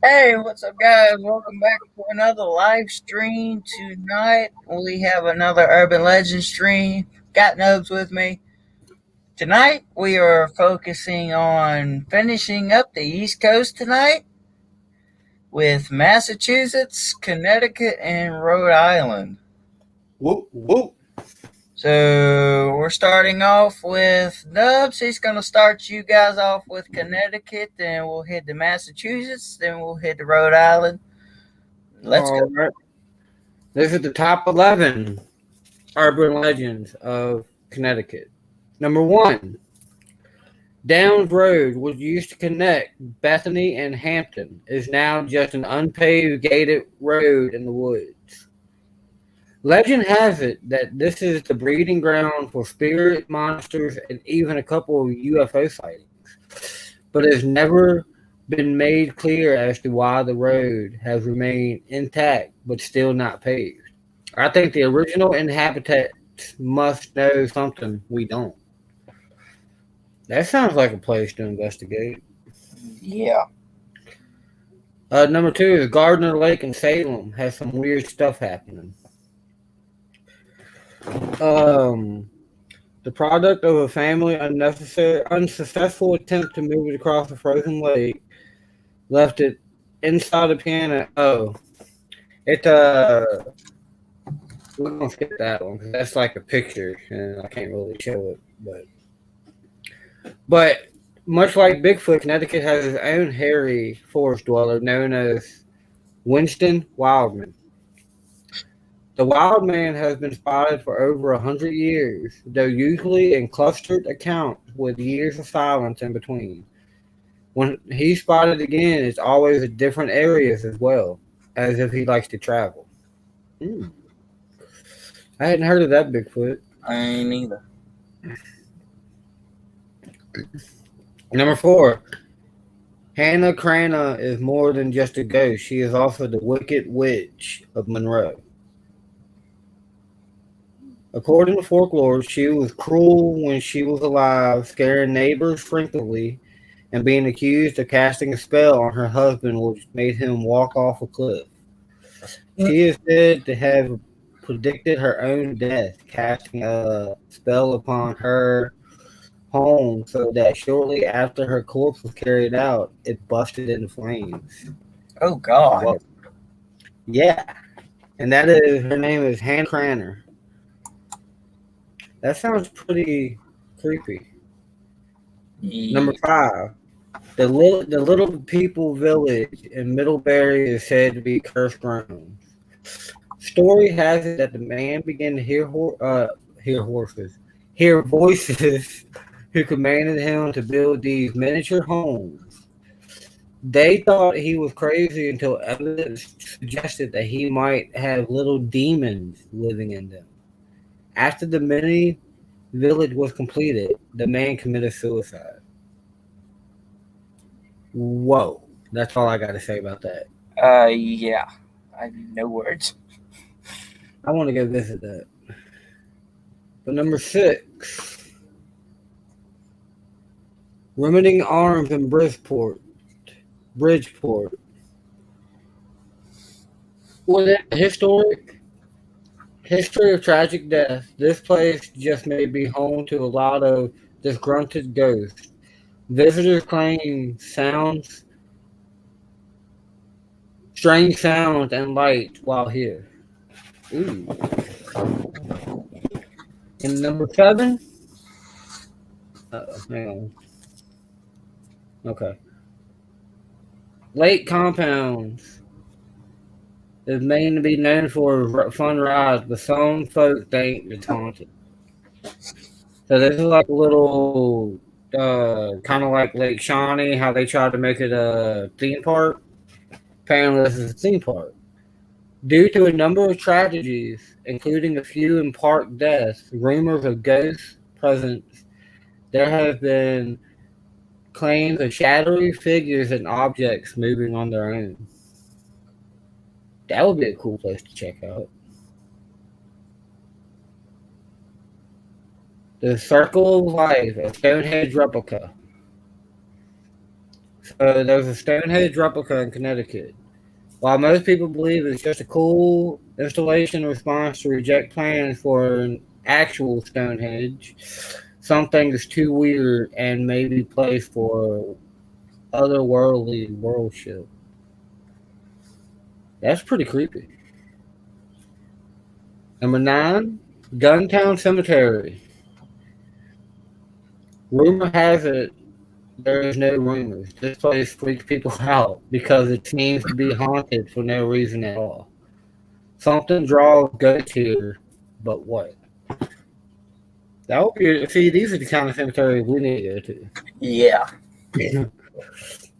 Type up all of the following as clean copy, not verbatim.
Hey, what's up, guys? Welcome back to another live stream. Tonight, we have another Urban Legend stream. Got Nubs with me. Tonight, we are focusing on finishing up the East Coast tonight with Massachusetts, Connecticut, and Rhode Island. Whoop, whoop. So, we're starting off with Nubs. He's going to start you guys off with Connecticut, then we'll head to Massachusetts, then we'll head to Rhode Island. Let's go. All right. This is the top 11 urban legends of Connecticut. Number 1, Downs Road, which used to connect Bethany and Hampton, is now just an unpaved gated road in the woods. Legend has it that this is the breeding ground for spirit monsters and even a couple of UFO sightings, but it has never been made clear as to why the road has remained intact but still not paved. I think the original inhabitants must know something we don't. That sounds like a place to investigate. Yeah. Number 2 is Gardner Lake in Salem has some weird stuff happening. The product of a family unsuccessful attempt to move it across a frozen lake left it inside a piano. Oh, it's we're gonna skip that one because that's like a picture and I can't really show it. But much like Bigfoot, Connecticut has its own hairy forest dweller known as Winston Wildman. The wild man has been spotted for over 100 years, though usually in clustered accounts with years of silence in between. When he's spotted again, it's always in different areas as well, as if he likes to travel. I hadn't heard of that Bigfoot. I ain't either. Number 4, Hannah Crana is more than just a ghost. She is also the Wicked Witch of Monroe. According to folklore, she was cruel when she was alive, scaring neighbors frequently, and being accused of casting a spell on her husband, which made him walk off a cliff. She is said to have predicted her own death, casting a spell upon her home so that shortly after her corpse was carried out, it busted into flames. Oh, God. Whoa. Yeah. And that is, her name is Hannah Cranner. That sounds pretty creepy. Number 5, the Little People Village in Middlebury is said to be cursed ground. Story has it that the man began to hear voices who commanded him to build these miniature homes. They thought he was crazy until evidence suggested that he might have little demons living in them. After the mini village was completed, the man committed suicide. Whoa. That's all I got to say about that. Yeah. I have no words. I want to go visit that. But number 6, Remedying Arms in Bridgeport. Was it historic? History of tragic death. This place just may be home to a lot of disgruntled ghosts. Visitors claim strange sounds and lights while here. Ooh. And number 7. Hang on. Okay. Lake Compounds is made to be known for a fun rides, but some folks think it's haunted. So this is like a little, kind of like Lake Shawnee, how they tried to make it a theme park. Apparently, this is a theme park. Due to a number of tragedies, including a few in park deaths, rumors of ghost presence, there have been claims of shadowy figures and objects moving on their own. That would be a cool place to check out. The Circle of Life, a Stonehenge replica. There's a Stonehenge replica in Connecticut. While most people believe it's just a cool installation response to reject plans for an actual Stonehenge, something is too weird and may be placed for otherworldly worship. That's pretty creepy. Number 9, Guntown Cemetery. Rumor has it there is no rumors. This place freaks people out because it seems to be haunted for no reason at all. Something draws goats here, but what? That would be. See, these are the kind of cemeteries we need to go to. Yeah.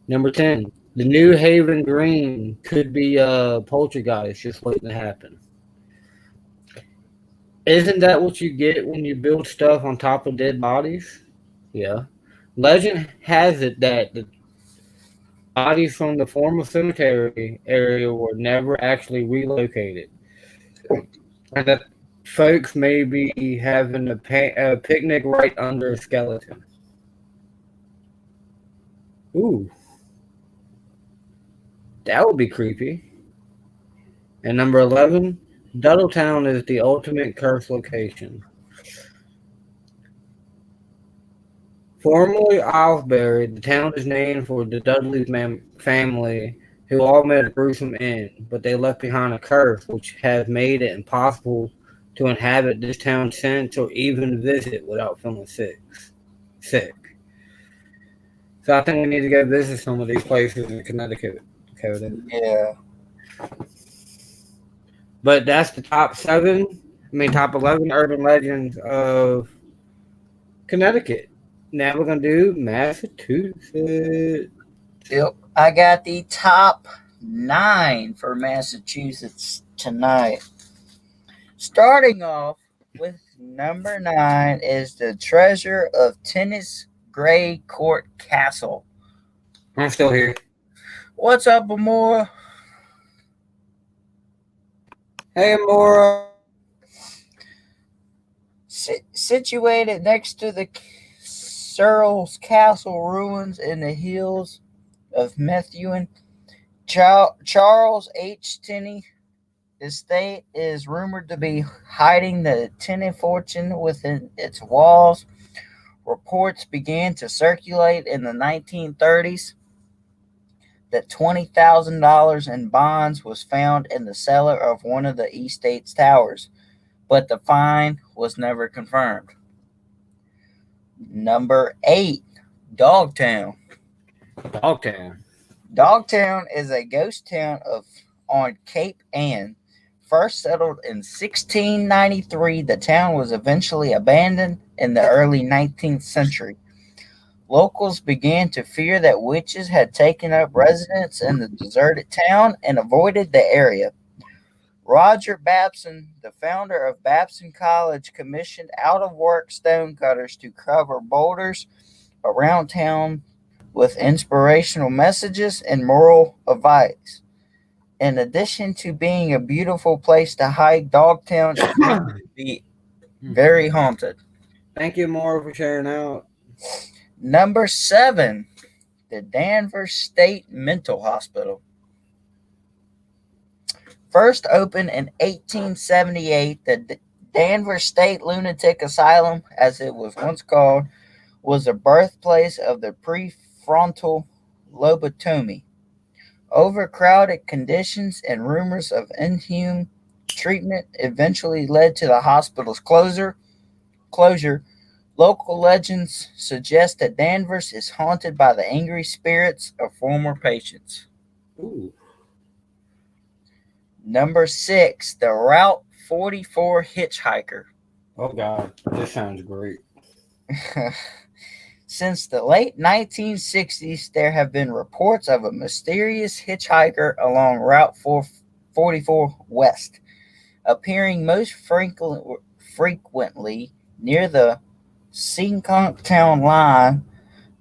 Number 10, the New Haven Green could be a poltergeist just waiting to happen. Isn't that what you get when you build stuff on top of dead bodies? Yeah. Legend has it that the bodies from the former cemetery area were never actually relocated, and that folks may be having a picnic right under a skeleton. Ooh, that would be creepy. And number 11, Dudletown is the ultimate curse location. Formerly Osbury, the town is named for the Dudley family, who all met a gruesome end, but they left behind a curse which has made it impossible to inhabit this town since or even visit without feeling sick. So I think we need to go visit some of these places in Connecticut, Dakota. Yeah. But that's the top 11 urban legends of Connecticut. Now we're going to do Massachusetts. Yep. I got the top 9 for Massachusetts tonight. Starting off with number 9 is the Treasure of Tennis Gray Court Castle. I'm still here. What's up, Amora? Hey, Amora. Situated next to the Searles Castle ruins in the hills of Methuen, Charles H. Tenney estate is rumored to be hiding the Tenney fortune within its walls. Reports began to circulate in the 1930s that $20,000 in bonds was found in the cellar of one of the estate's towers, but the find was never confirmed. Number 8, Dogtown. Dogtown is a ghost town on Cape Ann. First settled in 1693, the town was eventually abandoned in the early 19th century. Locals began to fear that witches had taken up residence in the deserted town and avoided the area. Roger Babson, the founder of Babson College, commissioned out-of-work stonecutters to cover boulders around town with inspirational messages and moral advice. In addition to being a beautiful place to hike, Dogtown is known to be very haunted. Thank you, Maura, for sharing out. Number 7, the Danvers State Mental Hospital. First opened in 1878, the Danvers State Lunatic Asylum, as it was once called, was the birthplace of the prefrontal lobotomy. Overcrowded conditions and rumors of inhumane treatment eventually led to the hospital's closure. Local legends suggest that Danvers is haunted by the angry spirits of former patients. Ooh. Number 6, the Route 44 Hitchhiker. Oh, God. This sounds great. Since the late 1960s, there have been reports of a mysterious hitchhiker along Route 44 West, appearing most frequently near the Seekonk Town line.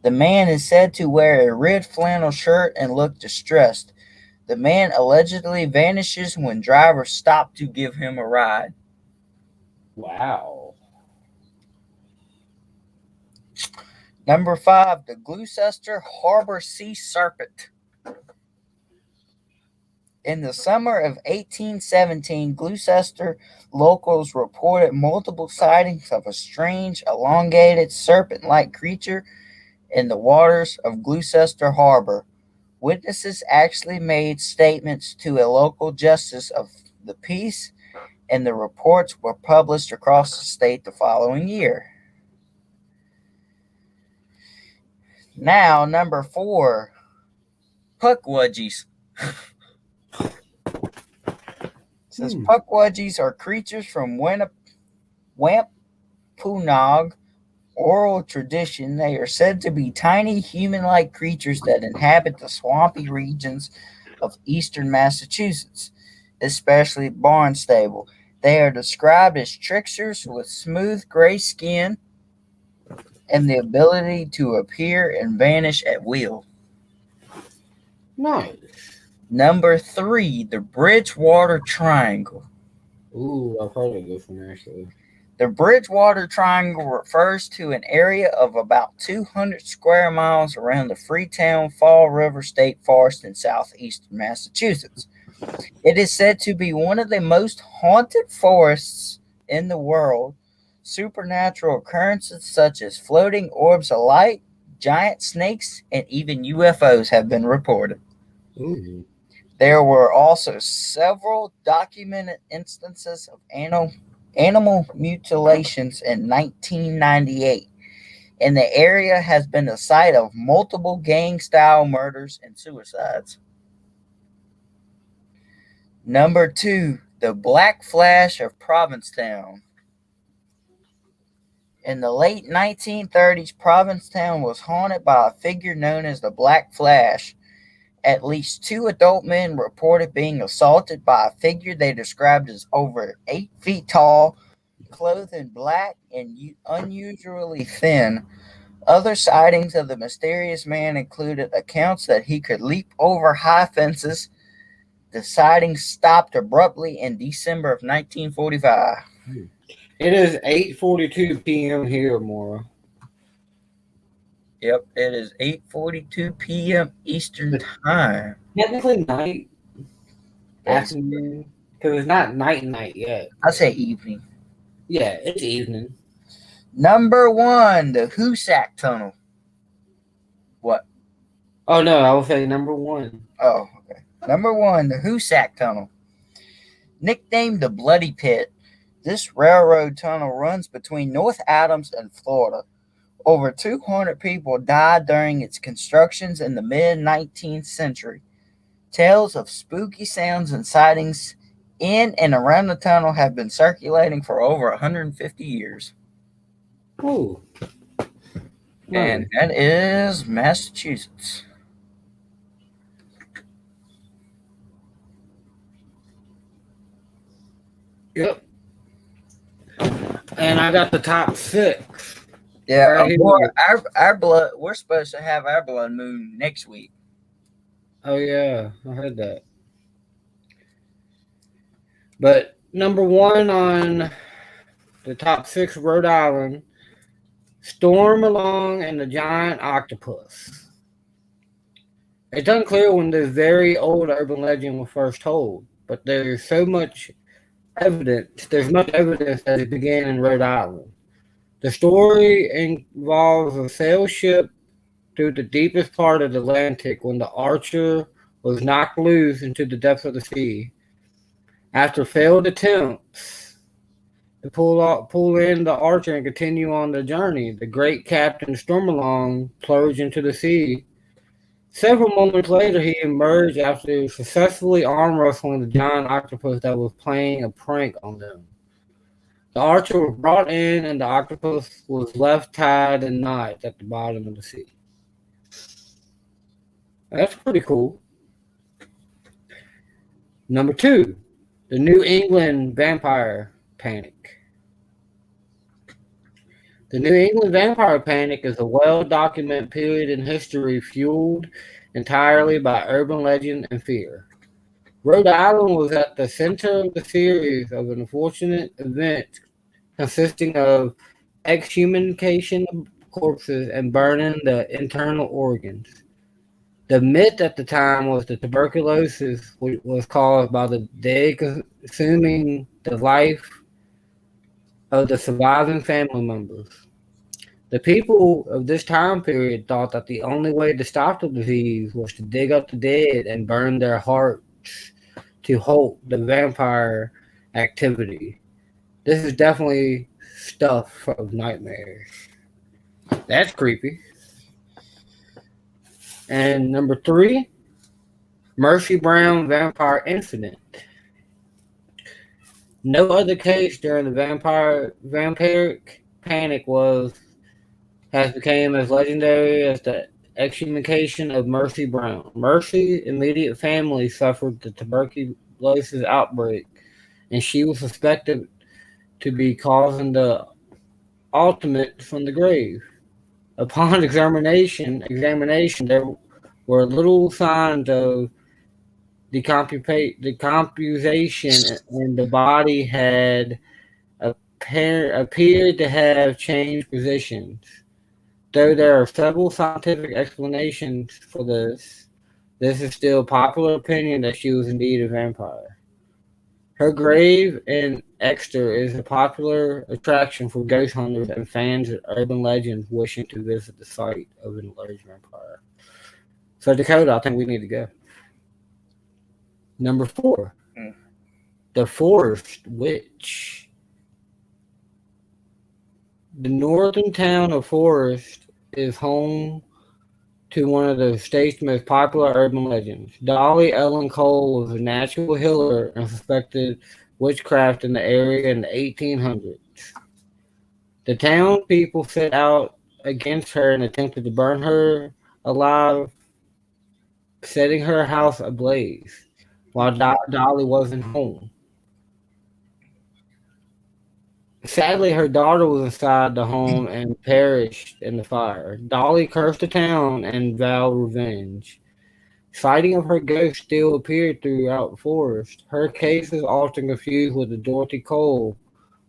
The man is said to wear a red flannel shirt and look distressed. The man allegedly vanishes when drivers stop to give him a ride. Wow. Number 5, the Gloucester Harbor Sea Serpent. In the summer of 1817, Gloucester locals reported multiple sightings of a strange, elongated, serpent-like creature in the waters of Gloucester Harbor. Witnesses actually made statements to a local justice of the peace, and the reports were published across the state the following year. Now, number 4, Pukwudgies. Says Pukwudgies are creatures from Wampanoag oral tradition. They are said to be tiny human-like creatures that inhabit the swampy regions of eastern Massachusetts, especially Barnstable. They are described as tricksters with smooth gray skin and the ability to appear and vanish at will. Nice. Number 3, the Bridgewater Triangle. Ooh, I've heard of this one actually. The Bridgewater Triangle refers to an area of about 200 square miles around the Freetown Fall River State Forest in southeastern Massachusetts. It is said to be one of the most haunted forests in the world. Supernatural occurrences such as floating orbs of light, giant snakes, and even UFOs have been reported. Ooh. There were also several documented instances of animal mutilations in 1998, and the area has been the site of multiple gang-style murders and suicides. Number 2, the Black Flash of Provincetown. In the late 1930s, Provincetown was haunted by a figure known as the Black Flash. At least 2 adult men reported being assaulted by a figure they described as over 8 feet tall, clothed in black and unusually thin. Other sightings of the mysterious man included accounts that he could leap over high fences. The sightings stopped abruptly in December of 1945. It is 8:42 p.m. here, Maura. Yep, it is 8:42 p.m. Eastern Time. Technically night, afternoon, because it's not night yet. I say evening. Yeah, it's evening. Number 1, the Hoosac Tunnel. What? Oh no, I will say number 1. Oh, okay. Number 1, the Hoosac Tunnel. Nicknamed the Bloody Pit, this railroad tunnel runs between North Adams and Florida. Over 200 people died during its constructions in the mid-19th century. Tales of spooky sounds and sightings in and around the tunnel have been circulating for over 150 years. Ooh. And that is Massachusetts. Yep. And I got the top 6. Yeah, Right our blood. We're supposed to have our blood moon next week. Oh yeah, I heard that. But number 1 on the top 6, Rhode Island, Stormalong and the Giant Octopus. It's unclear when this very old urban legend was first told, but there's much evidence that it began in Rhode Island. The story involves a sail ship through the deepest part of the Atlantic when the Archer was knocked loose into the depths of the sea. After failed attempts to pull in the Archer and continue on the journey, the great Captain Stormalong plunged into the sea. Several moments later, he emerged after successfully arm wrestling the giant octopus that was playing a prank on them. The Archer was brought in, and the octopus was left tied in knots at the bottom of the sea. That's pretty cool. Number 2, the New England Vampire Panic. The New England Vampire Panic is a well-documented period in history fueled entirely by urban legend and fear. Rhode Island was at the center of the series of unfortunate events consisting of exhumation corpses and burning the internal organs. The myth at the time was that tuberculosis was caused by the dead consuming the life of the surviving family members. The people of this time period thought that the only way to stop the disease was to dig up the dead and burn their hearts to halt the vampire activity. This is definitely stuff of nightmares. That's creepy. And number 3, Mercy Brown vampire incident. No other case during the vampiric panic has become as legendary as the exhumation of Mercy Brown. Mercy's immediate family suffered the tuberculosis outbreak, and she was suspected to be causing the ultimate from the grave. Upon examination, there were little signs of decomposition, and the body had appeared to have changed positions. Though there are several scientific explanations for this is still popular opinion that she was indeed a vampire. Her grave in Exeter is a popular attraction for ghost hunters and fans of urban legends wishing to visit the site of an alleged vampire. So, Dakota, I think we need to go. Number 4, the Forest Witch. The northern town of Forest is home to one of the state's most popular urban legends. Dolly Ellen Cole was a natural healer and suspected witchcraft in the area in the 1800s. The town people set out against her and attempted to burn her alive, setting her house ablaze while Dolly wasn't home. Sadly, her daughter was inside the home and perished in the fire. Dolly cursed the town and vowed revenge. Sighting of her ghost still appeared throughout the forest. Her case is often confused with the Dorothy Cole,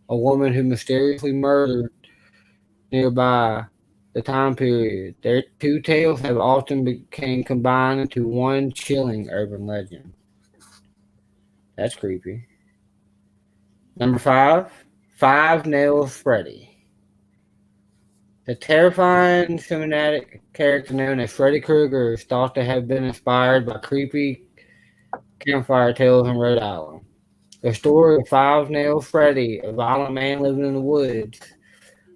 a woman who mysteriously murdered nearby the time period. Their two tales have often become combined into one chilling urban legend. That's creepy. Number 5. Five Nails Freddy. The terrifying cinematic character known as Freddy Krueger is thought to have been inspired by creepy campfire tales in Rhode Island. The story of Five Nails Freddy, a violent man living in the woods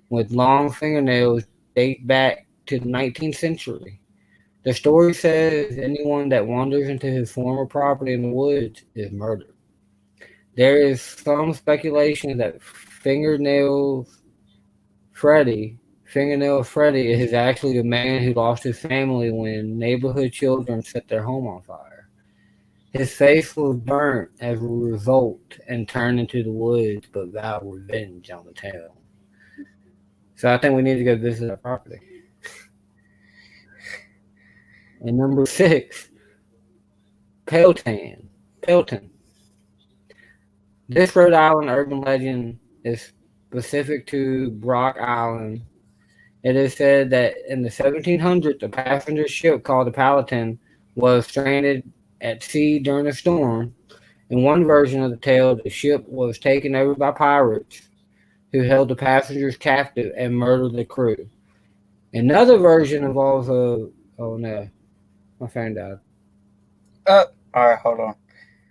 with long fingernails, dates back to the 19th century. The story says anyone that wanders into his former property in the woods is murdered. There is some speculation that Fingernail Freddy is actually the man who lost his family when neighborhood children set their home on fire. His face was burnt as a result and turned into the woods, but vowed revenge on the town. So I think we need to go visit our property. And number 6, Pelton. This Rhode Island urban legend is specific to Block Island. It is said that in the 1700s, a passenger ship called the Palatine was stranded at sea during a storm. In one version of the tale, the ship was taken over by pirates who held the passengers captive and murdered the crew. Another version involves oh no, my phone died. All right, hold on.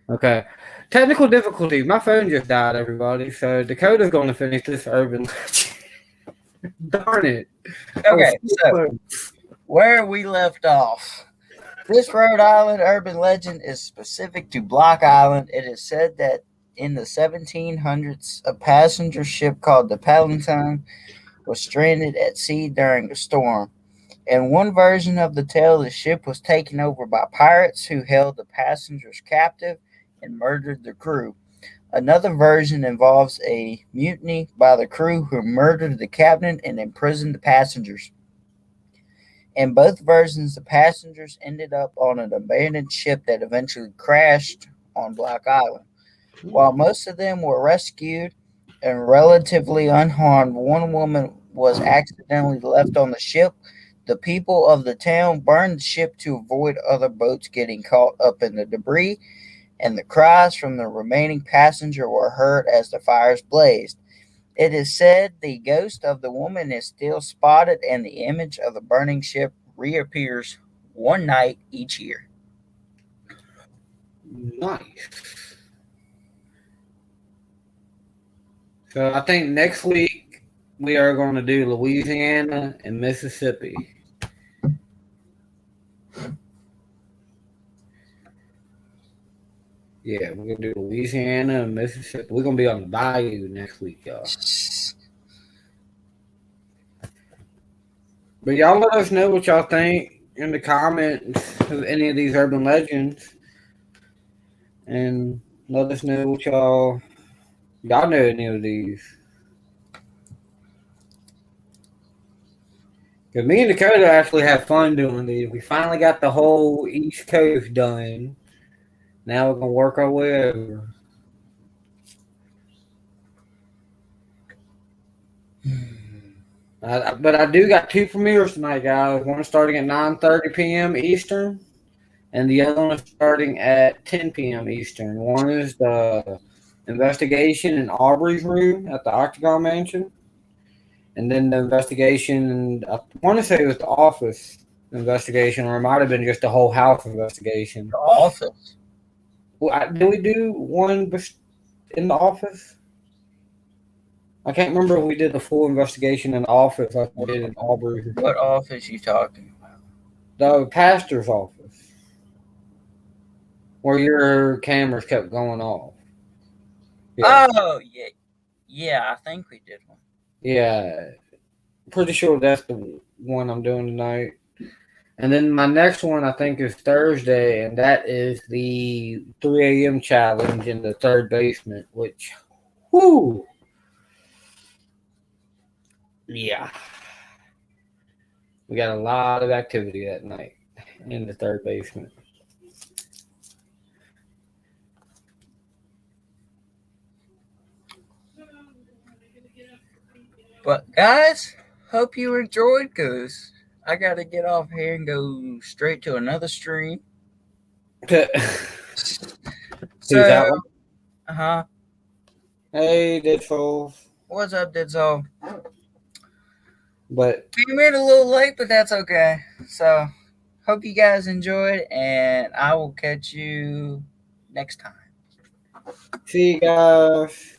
Okay. Technical difficulty. My phone just died, everybody. So Dakota's going to finish this urban legend. Darn it. Okay, so where we left off. This Rhode Island urban legend is specific to Block Island. It is said that in the 1700s, a passenger ship called the Palatine was stranded at sea during a storm. In one version of the tale, the ship was taken over by pirates who held the passengers captive and murdered the crew. Another version involves a mutiny by the crew who murdered the captain and imprisoned the passengers. In both versions, the passengers ended up on an abandoned ship that eventually crashed on Block Island. While most of them were rescued, and relatively unharmed. One woman was accidentally left on the ship. The people of the town burned the ship to avoid other boats getting caught up in the debris, and the cries from the remaining passenger were heard as the fires blazed. It is said the ghost of the woman is still spotted, and the image of the burning ship reappears one night each year. Nice. So I think next week we are going to do Louisiana and Mississippi. Yeah, we're going to do Louisiana and Mississippi. We're going to be on the bayou next week, y'all. But y'all let us know what y'all think in the comments of any of these urban legends. And let us know what y'all know any of these. Because me and Dakota actually had fun doing these. We finally got the whole East Coast done. Now we're going to work our way over. But I do got two premieres tonight, guys. One starting at 9:30 p.m. Eastern, and the other one is starting at 10 p.m. Eastern. One is the investigation in Aubrey's room at the Octagon Mansion, and then the investigation, I want to say it was the office investigation, or it might have been just the whole house investigation. The office. Well, did we do one in the office? I can't remember if we did the full investigation in the office like we did in Aubrey. What office you talking about? The pastor's office. Where your cameras kept going off. Yeah. Oh, yeah. Yeah, I think we did one. Yeah. Pretty sure that's the one I'm doing tonight. And then my next one, I think, is Thursday, and that is the 3 a.m. challenge in the third basement, which, whoo. Yeah. We got a lot of activity that night in the third basement. But guys, hope you enjoyed, because I got to get off here and go straight to another stream. So, Hey, Ditful. What's up, Ditful? But came in a little late, but that's okay. So, hope you guys enjoyed, and I will catch you next time. See you guys.